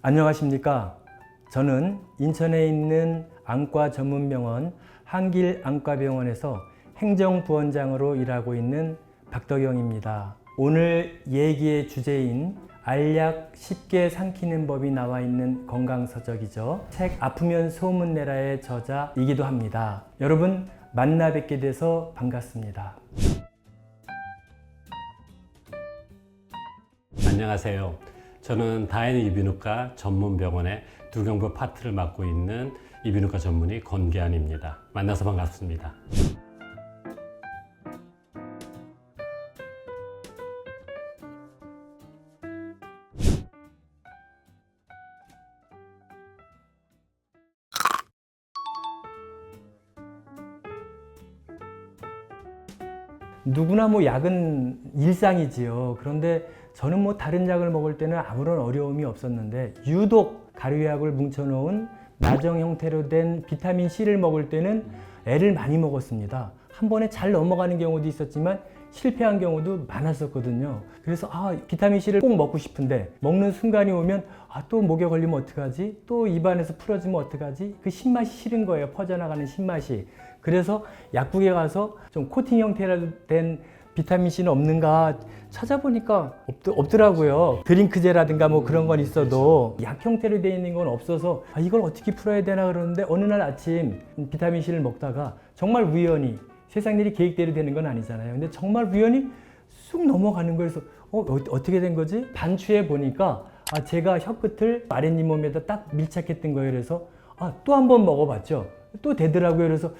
안녕하십니까. 저는 인천에 있는 안과 전문병원 한길안과병원에서 행정부원장으로 일하고 있는 박덕영입니다. 오늘 얘기의 주제인 알약 쉽게 삼키는 법이 나와 있는 건강서적이죠. 책 아프면 소문내라의 저자이기도 합니다. 여러분 만나 뵙게 돼서 반갑습니다. 안녕하세요. 저는 다행히 이비인후과 전문병원의 두경부 파트를 맡고 있는 이비인후과 전문의 권계한입니다. 만나서 반갑습니다. 누구나 약은 일상이지요. 그런데 저는 다른 약을 먹을 때는 아무런 어려움이 없었는데 유독 가루약을 뭉쳐놓은 나정 형태로 된 비타민C를 먹을 때는 애를 많이 먹었습니다. 한 번에 잘 넘어가는 경우도 있었지만 실패한 경우도 많았었거든요. 그래서 비타민C를 꼭 먹고 싶은데 먹는 순간이 오면 또 목에 걸리면 어떡하지? 또 입안에서 풀어지면 어떡하지? 그 신맛이 싫은 거예요. 퍼져나가는 신맛이. 그래서 약국에 가서 좀 코팅 형태로 된 비타민C는 없는가 찾아보니까 없더라고요. 드링크제라든가 그런 건 있어도 약 형태로 되어 있는 건 없어서 이걸 어떻게 풀어야 되나 그러는데 어느 날 아침 비타민C를 먹다가 정말 우연히, 세상 일이 계획대로 되는 건 아니잖아요. 근데 정말 우연히 쑥 넘어가는 거여서 어떻게 된 거지? 반추해 보니까 제가 혀끝을 아랫입 몸에다 딱 밀착했던 거예요. 그래서 또 한 번 먹어봤죠. 또 되더라고요. 그래서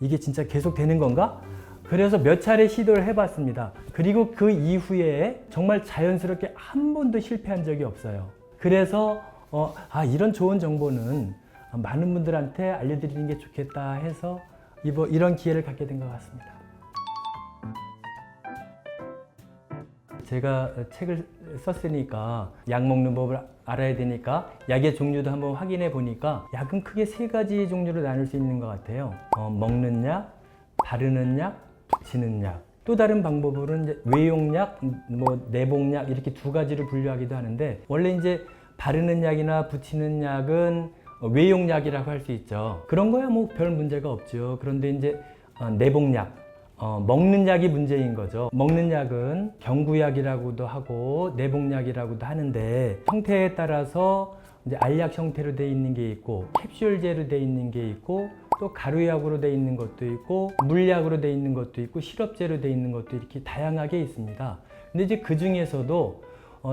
이게 진짜 계속 되는 건가? 그래서 몇 차례 시도를 해봤습니다. 그리고 그 이후에 정말 자연스럽게 한 번도 실패한 적이 없어요. 그래서 이런 좋은 정보는 많은 분들한테 알려드리는 게 좋겠다 해서 이런 기회를 갖게 된 것 같습니다. 제가 책을 썼으니까 약 먹는 법을 알아야 되니까 약의 종류도 한번 확인해 보니까 약은 크게 세 가지 종류로 나눌 수 있는 것 같아요. 먹는 약, 바르는 약, 붙이는 약. 또 다른 방법으로는 이제 외용약, 내복약 이렇게 두 가지로 분류하기도 하는데 원래 이제 바르는 약이나 붙이는 약은 외용약이라고 할 수 있죠. 그런 거야 별 문제가 없죠. 그런데 이제 내복약, 먹는 약이 문제인 거죠. 먹는 약은 경구약이라고도 하고 내복약이라고도 하는데 형태에 따라서 이제 알약 형태로 되어 있는 게 있고 캡슐제로 되어 있는 게 있고 또 가루약으로 되어 있는 것도 있고 물약으로 되어 있는 것도 있고 시럽제로 되어 있는 것도 이렇게 다양하게 있습니다. 근데 이제 그 중에서도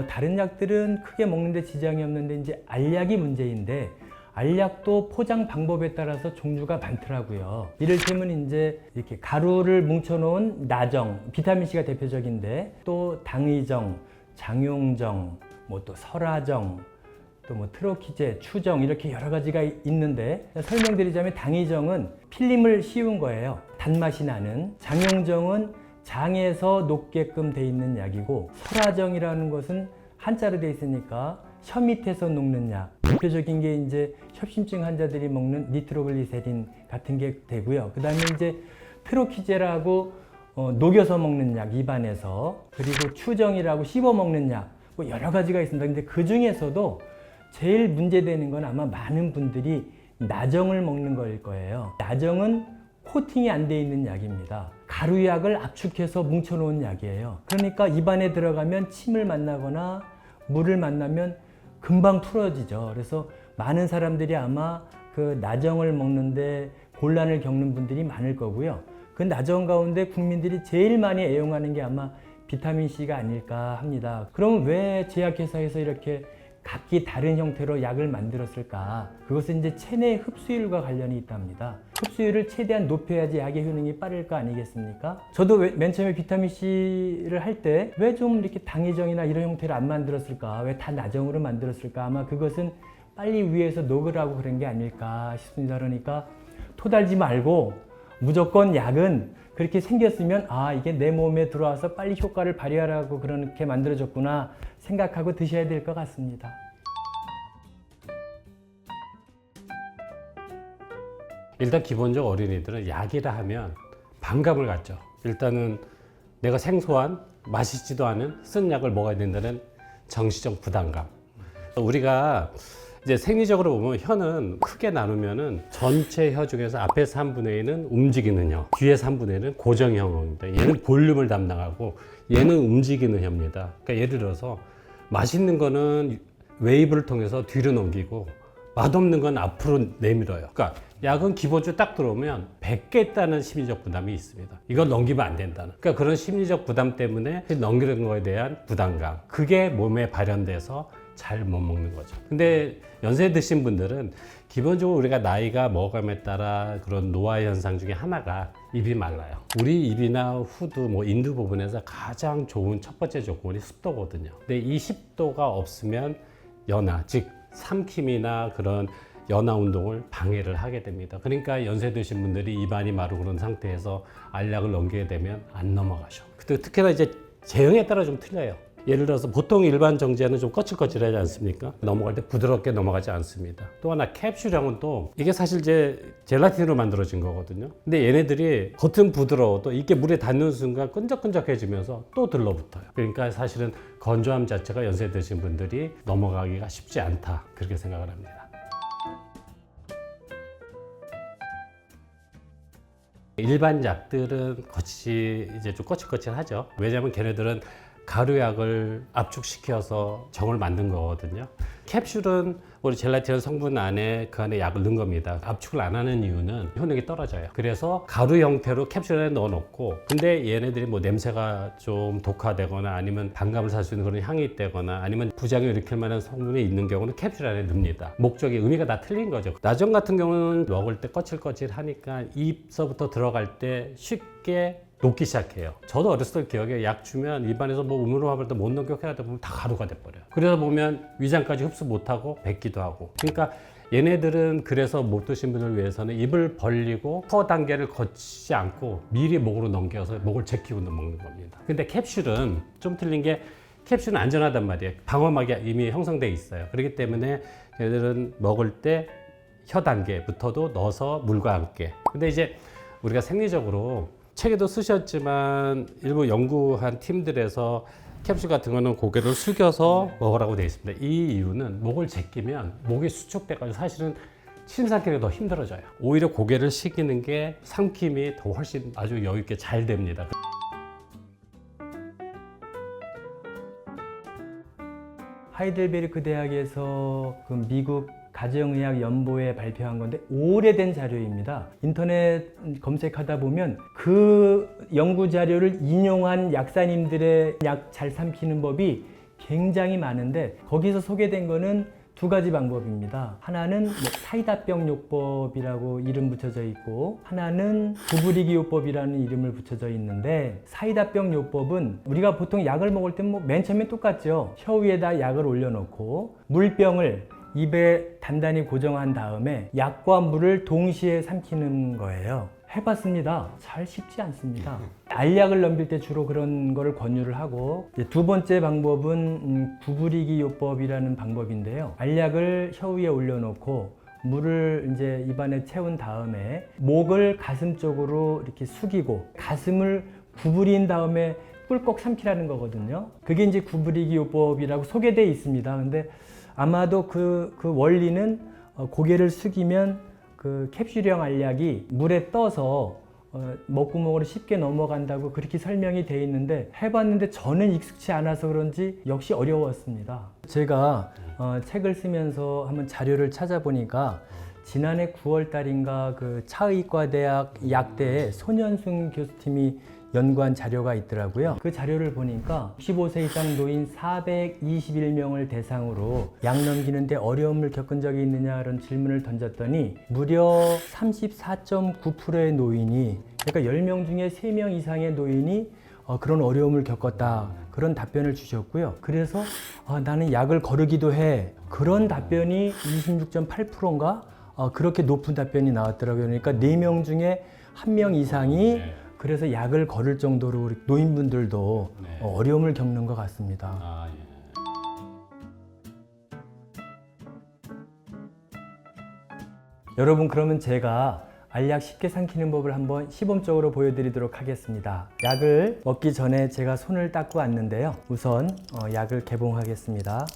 다른 약들은 크게 먹는데 지장이 없는데 이제 알약이 문제인데 알약도 포장 방법에 따라서 종류가 많더라고요. 이를테면 이제 이렇게 가루를 뭉쳐놓은 나정, 비타민C가 대표적인데 또 당의정, 장용정, 또 설화정, 또 트로키제, 추정 이렇게 여러 가지가 있는데 설명드리자면 당의정은 필름을 씌운 거예요. 단맛이 나는. 장용정은 장에서 녹게끔 돼 있는 약이고 설화정이라는 것은 한자로 돼 있으니까 혀 밑에서 녹는 약. 대표적인 게 이제 협심증 환자들이 먹는 니트로글리세린 같은 게 되고요. 그 다음에 이제 트로키제라고 녹여서 먹는 약 입안에서, 그리고 추정이라고 씹어 먹는 약, 여러 가지가 있습니다. 근데 그 중에서도 제일 문제되는 건 아마 많은 분들이 나정을 먹는 거일 거예요. 나정은 코팅이 안 돼 있는 약입니다. 가루약을 압축해서 뭉쳐놓은 약이에요. 그러니까 입안에 들어가면 침을 만나거나 물을 만나면 금방 풀어지죠. 그래서 많은 사람들이 아마 그 나정을 먹는데 곤란을 겪는 분들이 많을 거고요. 그 나정 가운데 국민들이 제일 많이 애용하는 게 아마 비타민C가 아닐까 합니다. 그럼 왜 제약회사에서 이렇게 각기 다른 형태로 약을 만들었을까? 그것은 이제 체내 흡수율과 관련이 있답니다. 흡수율을 최대한 높여야지 약의 효능이 빠를 거 아니겠습니까? 저도 맨 처음에 비타민C를 할 때 왜 좀 이렇게 당의정이나 이런 형태를 안 만들었을까? 왜 다 나정으로 만들었을까? 아마 그것은 빨리 위에서 녹으라고 그런 게 아닐까 싶습니다. 그러니까 토달지 말고 무조건 약은 그렇게 생겼으면 이게 내 몸에 들어와서 빨리 효과를 발휘하라고 그렇게 만들어졌구나 생각하고 드셔야 될 것 같습니다. 일단 기본적으로 어린이들은 약이라 하면 반감을 갖죠. 일단은 내가 생소한 맛있지도 않은 쓴 약을 먹어야 된다는 정신적 부담감. 우리가 이제 생리적으로 보면 혀는 크게 나누면은 전체 혀 중에서 앞에 3분의 1은 움직이는 혀, 뒤에 3분의 1은 고정형입니다. 얘는 볼륨을 담당하고 얘는 움직이는 혀입니다. 그러니까 예를 들어서 맛있는 거는 웨이브를 통해서 뒤로 넘기고 맛없는 건 앞으로 내밀어요. 그러니까 약은 기본적으로 딱 들어오면 100개 심리적 부담이 있습니다. 이걸 넘기면 안 된다는. 그러니까 그런 심리적 부담 때문에 넘기는 거에 대한 부담감. 그게 몸에 발현돼서 잘 못 먹는 거죠. 근데 연세 드신 분들은 기본적으로 우리가 나이가 먹어감에 따라 그런 노화 현상 중에 하나가 입이 말라요. 우리 입이나 후두, 인두 부분에서 가장 좋은 첫 번째 조건이 습도거든요. 근데 이 습도가 없으면 연화, 즉 삼킴이나 그런 연화 운동을 방해를 하게 됩니다. 그러니까 연세 드신 분들이 입안이 마르고 그런 상태에서 알약을 넘기게 되면 안 넘어가죠. 특히나 이제 제형에 따라 좀 틀려요. 예를 들어서 보통 일반 정제는 좀 거칠거칠하지 않습니까? 넘어갈 때 부드럽게 넘어가지 않습니다. 또 하나 캡슐형은 또 이게 사실 이제 젤라틴으로 만들어진 거거든요. 근데 얘네들이 겉은 부드러워도 이게 물에 닿는 순간 끈적끈적해지면서 또 들러붙어요. 그러니까 사실은 건조함 자체가 연세 드신 분들이 넘어가기가 쉽지 않다, 그렇게 생각을 합니다. 일반 약들은 겉이 이제 좀 거칠거칠하죠. 왜냐하면 걔네들은 가루약을 압축시켜서 정을 만든 거거든요. 캡슐은 우리 젤라틴 성분 안에 그 안에 약을 넣은 겁니다. 압축을 안 하는 이유는 효능이 떨어져요. 그래서 가루 형태로 캡슐에 넣어 놓고, 근데 얘네들이 냄새가 좀 독하되거나 아니면 반감을 살 수 있는 그런 향이 있다거나 아니면 부작용을 일으킬 만한 성분이 있는 경우는 캡슐 안에 넣습니다. 목적이, 의미가 다 틀린 거죠. 나정 같은 경우는 먹을 때 거칠거칠하니까 입서부터 들어갈 때 쉽게 녹기 시작해요. 저도 어렸을 때 기억에 약 주면 입안에서 우물을 하면 못 넘겨 하다 보면 다 가루가 돼버려요. 그러다 보면 위장까지 흡수 못하고 뱉기도 하고. 그러니까 얘네들은 그래서 못 드신 분을 위해서는 입을 벌리고 혀 단계를 거치지 않고 미리 목으로 넘겨서 목을 제끼고 먹는 겁니다. 근데 캡슐은 좀 틀린 게, 캡슐은 안전하단 말이에요. 방어막이 이미 형성돼 있어요. 그렇기 때문에 얘네들은 먹을 때 혀 단계부터도 넣어서 물과 함께. 근데 이제 우리가 생리적으로 책에도 쓰셨지만 일부 연구한 팀들에서 캡슐 같은 거는 고개를 숙여서 먹으라고 되어 있습니다. 이 이유는 목을 제끼면 목이 수축돼가지고 사실은 침삼키기가 더 힘들어져요. 오히려 고개를 숙이는 게 삼킴이 더 훨씬 아주 여유 있게 잘 됩니다. 하이델베르크 대학에서 그 미국 가정의학 연보에 발표한 건데 오래된 자료입니다. 인터넷 검색하다 보면 그 연구 자료를 인용한 약사님들의 약 잘 삼키는 법이 굉장히 많은데, 거기서 소개된 거는 두 가지 방법입니다. 하나는 사이다병 요법이라고 이름 붙여져 있고, 하나는 구부리기 요법이라는 이름을 붙여져 있는데, 사이다병 요법은 우리가 보통 약을 먹을 때 맨 처음에 똑같죠. 혀 위에다 약을 올려놓고 물병을 입에 단단히 고정한 다음에 약과 물을 동시에 삼키는 거예요. 해봤습니다. 잘 쉽지 않습니다. 알약을 넘길 때 주로 그런 거를 권유를 하고, 두 번째 방법은 구부리기 요법이라는 방법인데요. 알약을 혀 위에 올려놓고 물을 이제 입안에 채운 다음에 목을 가슴 쪽으로 이렇게 숙이고 가슴을 구부린 다음에 꿀꺽 삼키라는 거거든요. 그게 이제 구부리기 요법이라고 소개되어 있습니다. 근데 아마도 그 원리는 고개를 숙이면 그 캡슐형 알약이 물에 떠서 먹구멍으로 쉽게 넘어간다고 그렇게 설명이 되어 있는데, 해봤는데 저는 익숙치 않아서 그런지 역시 어려웠습니다. 제가 책을 쓰면서 한번 자료를 찾아보니까 지난해 9월 달인가 그 차의과대학 약대에 손현승 교수팀이 연구한 자료가 있더라고요. 그 자료를 보니까 65세 이상 노인 421명을 대상으로 약 넘기는데 어려움을 겪은 적이 있느냐 이런 질문을 던졌더니 무려 34.9%의 노인이, 그러니까 10명 중에 3명 이상의 노인이 그런 어려움을 겪었다, 그런 답변을 주셨고요. 그래서 나는 약을 거르기도 해, 그런 답변이 26.8%인가 그렇게 높은 답변이 나왔더라고요. 그러니까 4명 중에 1명 이상이 그래서 약을 거를 정도로 우리 노인분들도 어려움을 겪는 것 같습니다. 여러분, 그러면 제가 알약 쉽게 삼키는 법을 한번 시범적으로 보여드리도록 하겠습니다. 약을 먹기 전에 제가 손을 닦고 왔는데요. 우선 약을 개봉하겠습니다.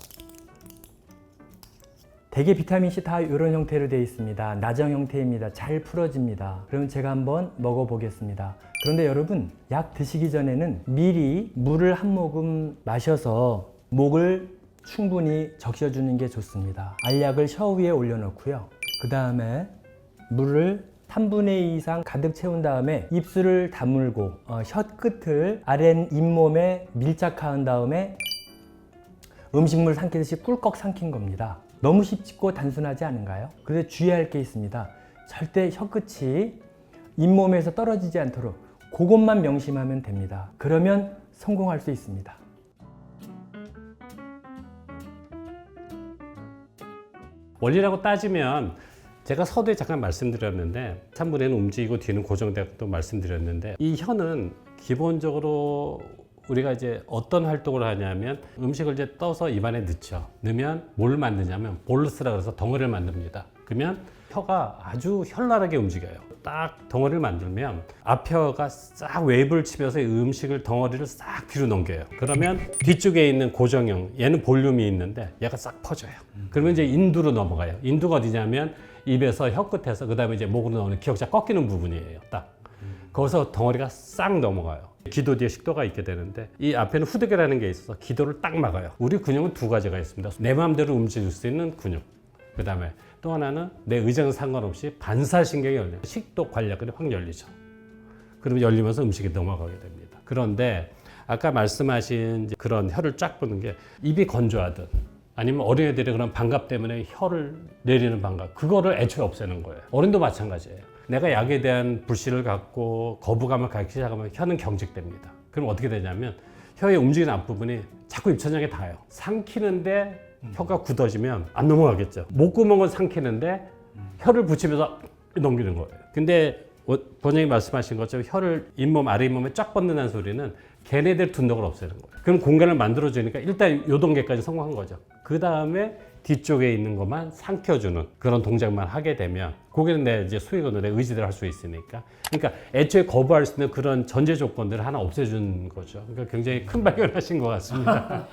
대개 비타민C 다 이런 형태로 되어 있습니다. 나정 형태입니다. 잘 풀어집니다. 그러면 제가 한번 먹어보겠습니다. 그런데 여러분, 약 드시기 전에는 미리 물을 한 모금 마셔서 목을 충분히 적셔주는 게 좋습니다. 알약을 혀위에 올려놓고요. 그 다음에 물을 3분의 2 이상 가득 채운 다음에 입술을 다물고 혀 끝을 아래 잇몸에 밀착한 다음에 음식물 삼키듯이 꿀꺽 삼킨 겁니다. 너무 쉽고 단순하지 않은가요? 그런데 주의할 게 있습니다. 절대 혀 끝이 잇몸에서 떨어지지 않도록 그것만 명심하면 됩니다. 그러면 성공할 수 있습니다. 원리라고 따지면 제가 서두에 잠깐 말씀드렸는데 3분의 1은 움직이고 뒤는 고정되고 말씀드렸는데 이 혀는 기본적으로 우리가 이제 어떤 활동을 하냐면 음식을 이제 떠서 입안에 넣죠. 넣으면 뭘 만드냐면 볼루스라 그래서 덩어리를 만듭니다. 그러면 혀가 아주 현란하게 움직여요. 딱 덩어리를 만들면 앞혀가 싹 웨이브를 치면서 이 음식을 덩어리를 싹 뒤로 넘겨요. 그러면 뒤쪽에 있는 고정형, 얘는 볼륨이 있는데 얘가 싹 퍼져요. 그러면 이제 인두로 넘어가요. 인두가 어디냐면 입에서 혀 끝에서 그 다음에 이제 목으로 나오는 기역자 꺾이는 부분이에요. 딱 거기서 덩어리가 싹 넘어가요. 기도 뒤에 식도가 있게 되는데 이 앞에는 후두개라는 게 있어서 기도를 딱 막아요. 우리 근육은 두 가지가 있습니다. 내 마음대로 움직일 수 있는 근육, 그 다음에 또 하나는 내 의지와는 상관없이 반사신경이 열려요. 식도 관략근이 확 열리죠. 그러면 열리면서 음식이 넘어가게 됩니다. 그런데 아까 말씀하신 그런 혀를 쫙 푸는 게 입이 건조하든 아니면 어린애들이 그런 반갑 때문에 혀를 내리는 반갑, 그거를 애초에 없애는 거예요. 어른도 마찬가지예요. 내가 약에 대한 불신을 갖고 거부감을 갖기 시작하면 혀는 경직됩니다. 그럼 어떻게 되냐면 혀의 움직이는 앞부분이 자꾸 입천장에 닿아요. 삼키는데 혀가 굳어지면 안 넘어가겠죠. 목구멍은 삼키는데 혀를 붙이면서 넘기는 거예요. 근데 본인이 말씀하신 것처럼 혀를 잇몸, 아래 잇몸에 쫙 뻗는다는 소리는 걔네들 둔덕을 없애는 거예요. 그럼 공간을 만들어주니까 일단 요 단계까지 성공한 거죠. 그 다음에 뒤쪽에 있는 것만 삼켜주는 그런 동작만 하게 되면 거기는 내 이제 수익원으로 내 의지대로 할 수 있으니까, 그러니까 애초에 거부할 수 있는 그런 전제 조건들을 하나 없애준 거죠. 그러니까 굉장히 큰 발견하신 것 같습니다.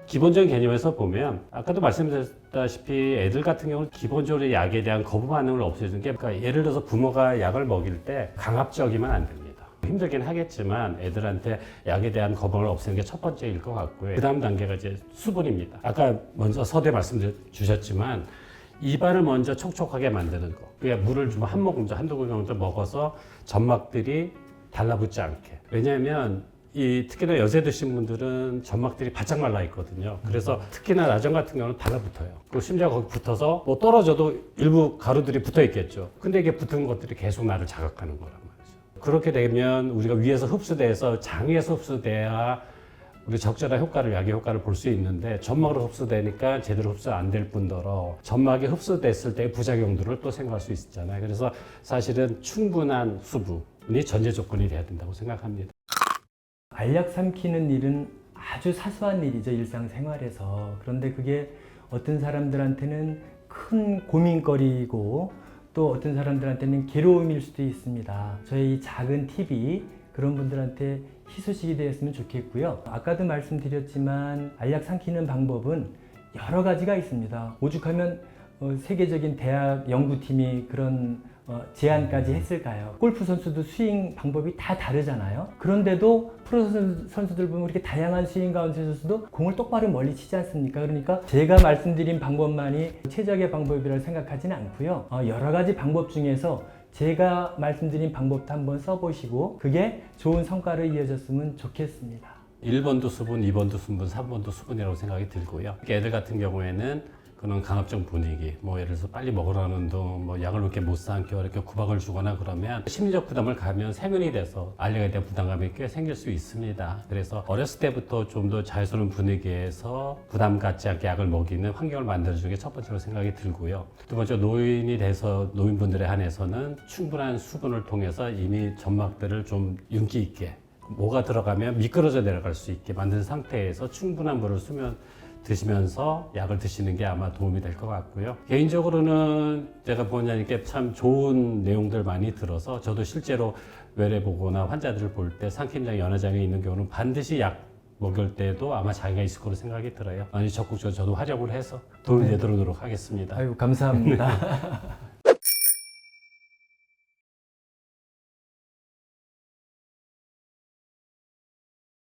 기본적인 개념에서 보면 아까도 말씀드렸다시피 애들 같은 경우는 기본적으로 약에 대한 거부 반응을 없애주는 게, 그러니까 예를 들어서 부모가 약을 먹일 때 강압적이면 안 됩니다. 힘들긴 하겠지만 애들한테 약에 대한 거부감을 없애는 게 첫 번째일 것 같고요. 그 다음 단계가 이제 수분입니다. 아까 먼저 서두에 말씀 주셨지만 입안을 먼저 촉촉하게 만드는 거. 그러니까 물을 좀 한 모금 한두 모금 정도 먹어서 점막들이 달라붙지 않게. 왜냐하면 특히나 여세 드신 분들은 점막들이 바짝 말라 있거든요. 그래서 특히나 나정 같은 경우는 달라붙어요. 그리고 심지어 거기 붙어서 뭐 떨어져도 일부 가루들이 붙어 있겠죠. 근데 이게 붙은 것들이 계속 나를 자극하는 거란 말이죠. 그렇게 되면 우리가 위에서 흡수돼서 장에서 흡수돼야 우리 적절한 효과를, 약의 효과를 볼 수 있는데 점막으로 흡수되니까 제대로 흡수 안 될 뿐더러 점막이 흡수됐을 때의 부작용들을 또 생각할 수 있잖아요. 그래서 사실은 충분한 수분이 전제 조건이 돼야 된다고 생각합니다. 알약 삼키는 일은 아주 사소한 일이죠, 일상생활에서. 그런데 그게 어떤 사람들한테는 큰 고민거리고 또 어떤 사람들한테는 괴로움일 수도 있습니다. 저희 작은 팁이 그런 분들한테 희소식이 되었으면 좋겠고요. 아까도 말씀드렸지만 알약 삼키는 방법은 여러 가지가 있습니다. 오죽하면 세계적인 대학 연구팀이 그런 제안까지 했을까요? 골프 선수도 스윙 방법이 다 다르잖아요. 그런데도 프로 선수들 보면 이렇게 다양한 스윙 가운데서도 공을 똑바로 멀리 치지 않습니까? 그러니까 제가 말씀드린 방법만이 최적의 방법이라고 생각하지는 않고요. 여러 가지 방법 중에서 제가 말씀드린 방법도 한번 써보시고 그게 좋은 성과로 이어졌으면 좋겠습니다. 1번도 수분, 2번도 수분, 3번도 수분이라고 생각이 들고요. 애들 같은 경우에는 그런 강압적 분위기, 뭐 예를 들어서 빨리 먹으라는 둥, 뭐 약을 이렇게 못 삼켜 이렇게 구박을 주거나 그러면 심리적 부담을 가면 생은이 돼서 알약에 대한 부담감이 꽤 생길 수 있습니다. 그래서 어렸을 때부터 좀 더 자유스러운 분위기에서 부담 갖지 않게 약을 먹이는 환경을 만들어주는 게 첫 번째로 생각이 들고요. 두 번째, 노인이 돼서 노인분들에 한해서는 충분한 수분을 통해서 이미 점막들을 좀 윤기 있게, 뭐가 들어가면 미끄러져 내려갈 수 있게 만든 상태에서 충분한 물을 드시면서 약을 드시는 게 아마 도움이 될 것 같고요. 개인적으로는 제가 보호자님께 참 좋은 내용들 많이 들어서 저도 실제로 외래 보거나 환자들을 볼 때 상킴장, 연화장에 있는 경우는 반드시 약 먹을 때도 아마 자기가 있을 거로 생각이 들어요. 아니 적극적으로 저도 활용을 해서 도움이 되도록 하겠습니다. 아유, 감사합니다.